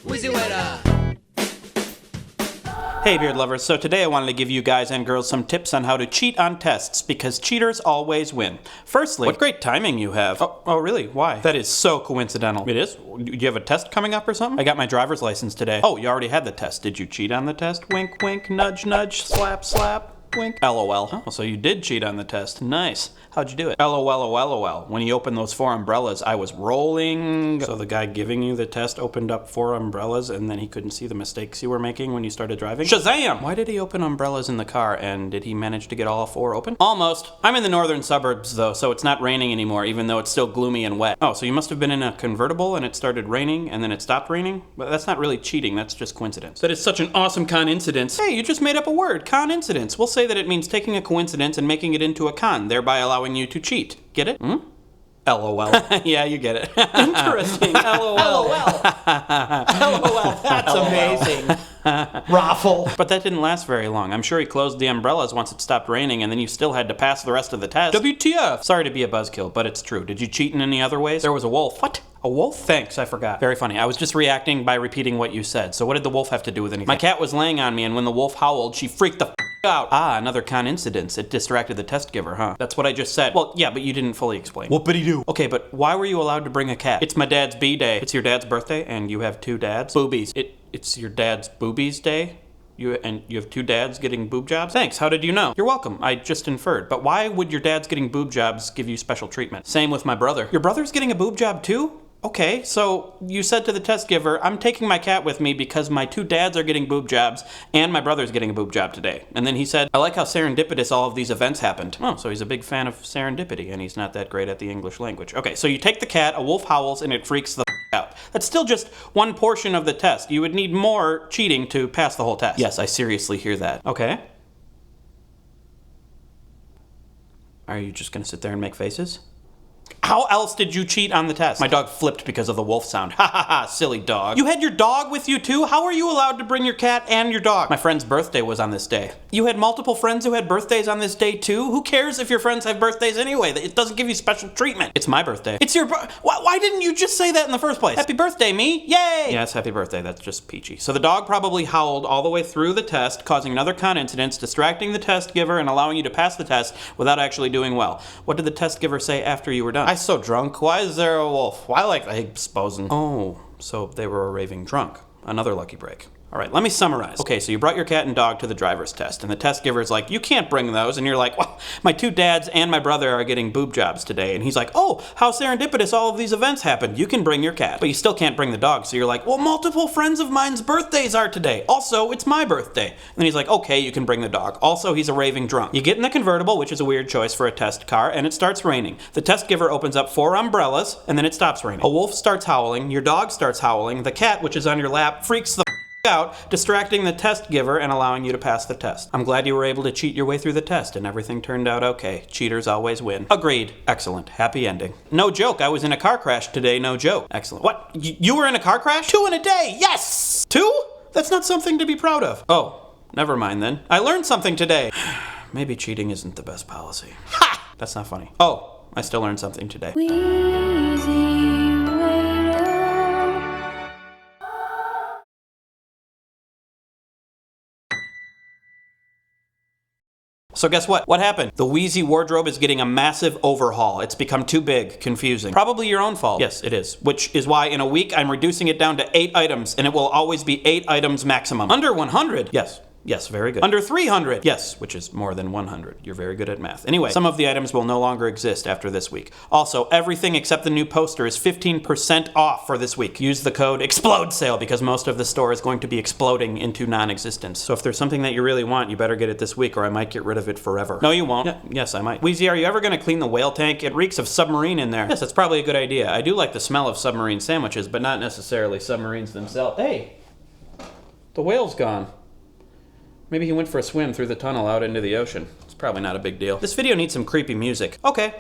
WheezyWaiter! Hey beard lovers, so today I wanted to give you guys and girls some tips on how to cheat on tests, because cheaters always win. Firstly, what great timing you have. Oh really? Why? That is so coincidental. It is? Do you have a test coming up or something? I got my driver's license today. Oh, you already had the test. Did you cheat on the test? Wink wink, nudge nudge, slap slap. Wink. LOL. Oh, so you did cheat on the test. Nice. How'd you do it? LOL. When you opened those 4 umbrellas, I was rolling. So the guy giving you the test opened up 4 umbrellas and then he couldn't see the mistakes you were making when you started driving? Shazam! Why did he open umbrellas in the car, and did he manage to get all 4 open? Almost. I'm in the northern suburbs though, so it's not raining anymore, even though it's still gloomy and wet. Oh, so you must have been in a convertible and it started raining and then it stopped raining? But that's not really cheating, that's just coincidence. That is such an awesome coincidence. Hey, you just made up a word, coincidence. We'll say that it means taking a coincidence and making it into a con, thereby allowing you to cheat. Get it? Hmm? LOL. Yeah, you get it. Interesting. LOL. LOL. That's amazing. Raffle. But that didn't last very long. I'm sure he closed the umbrellas once it stopped raining, and then you still had to pass the rest of the test. WTF? Sorry to be a buzzkill, but it's true. Did you cheat in any other ways? There was a wolf. What? A wolf? Thanks, I forgot. Very funny. I was just reacting by repeating what you said. So what did the wolf have to do with anything? My cat was laying on me, and when the wolf howled, she freaked the out. Ah, another coincidence. It distracted the test giver, huh? That's what I just said. Well, yeah, but you didn't fully explain. Whoopity-doo. Okay, but why were you allowed to bring a cat? It's my dad's B-day. It's your dad's birthday, and you have 2 dads? Boobies. It's your dad's boobies day? You have 2 dads getting boob jobs? Thanks, how did you know? You're welcome, I just inferred. But why would your dads getting boob jobs give you special treatment? Same with my brother. Your brother's getting a boob job too? Okay, so you said to the test giver, I'm taking my cat with me because my 2 dads are getting boob jobs and my brother's getting a boob job today. And then he said, I like how serendipitous all of these events happened. Oh, so he's a big fan of serendipity and he's not that great at the English language. Okay, so you take the cat, a wolf howls, and it freaks the out. That's still just one portion of the test. You would need more cheating to pass the whole test. Yes, I seriously hear that. Okay. Are you just gonna sit there and make faces? How else did you cheat on the test? My dog flipped because of the wolf sound. Ha ha ha, silly dog. You had your dog with you too? How are you allowed to bring your cat and your dog? My friend's birthday was on this day. You had multiple friends who had birthdays on this day too? Who cares if your friends have birthdays anyway? It doesn't give you special treatment. It's my birthday. It's your why didn't you just say that in the first place? Happy birthday, me. Yay! Yes, happy birthday. That's just peachy. So the dog probably howled all the way through the test, causing another coincidence, distracting the test giver and allowing you to pass the test without actually doing well. What did the test giver say after you were done? I'm so drunk. Why is there a wolf? Why like the exposing? Oh, so they were a raving drunk. Another lucky break. All right, let me summarize. Okay, so you brought your cat and dog to the driver's test, and the test giver's like, you can't bring those, and you're like, well, my 2 dads and my brother are getting boob jobs today, and he's like, oh, how serendipitous all of these events happened. You can bring your cat, but you still can't bring the dog, so you're like, well, multiple friends of mine's birthdays are today. Also, it's my birthday. And then he's like, okay, you can bring the dog. Also, he's a raving drunk. You get in the convertible, which is a weird choice for a test car, and it starts raining. The test giver opens up 4 umbrellas, and then it stops raining. A wolf starts howling, your dog starts howling, the cat, which is on your lap, freaks the out, distracting the test giver and allowing you to pass the test. I'm glad you were able to cheat your way through the test and everything turned out okay. Cheaters always win. Agreed. Excellent. Happy ending. No joke, I was in a car crash today, no joke. Excellent. What? You were in a car crash? 2 in a day! Yes! 2? That's not something to be proud of. Oh, never mind then. I learned something today. Maybe cheating isn't the best policy. Ha! That's not funny. Oh, I still learned something today. So guess what? What happened? The Wheezy wardrobe is getting a massive overhaul. It's become too big, confusing. Probably your own fault. Yes, it is. Which is why in a week I'm reducing it down to 8 items, and it will always be 8 items maximum. Under 100? Yes. Yes, very good. Under 300? Yes, which is more than 100. You're very good at math. Anyway, some of the items will no longer exist after this week. Also, everything except the new poster is 15% off for this week. Use the code EXPLODESALE because most of the store is going to be exploding into non-existence. So if there's something that you really want, you better get it this week or I might get rid of it forever. No, you won't. Yeah, yes, I might. Wheezy, are you ever going to clean the whale tank? It reeks of submarine in there. Yes, that's probably a good idea. I do like the smell of submarine sandwiches, but not necessarily submarines themselves. Hey, the whale's gone. Maybe he went for a swim through the tunnel out into the ocean. It's probably not a big deal. This video needs some creepy music. Okay.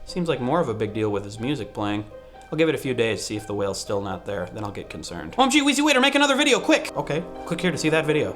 Seems like more of a big deal with his music playing. I'll give it a few days, see if the whale's still not there. Then I'll get concerned. OMG, WheezyWaiter, make another video, quick! Okay, click here to see that video.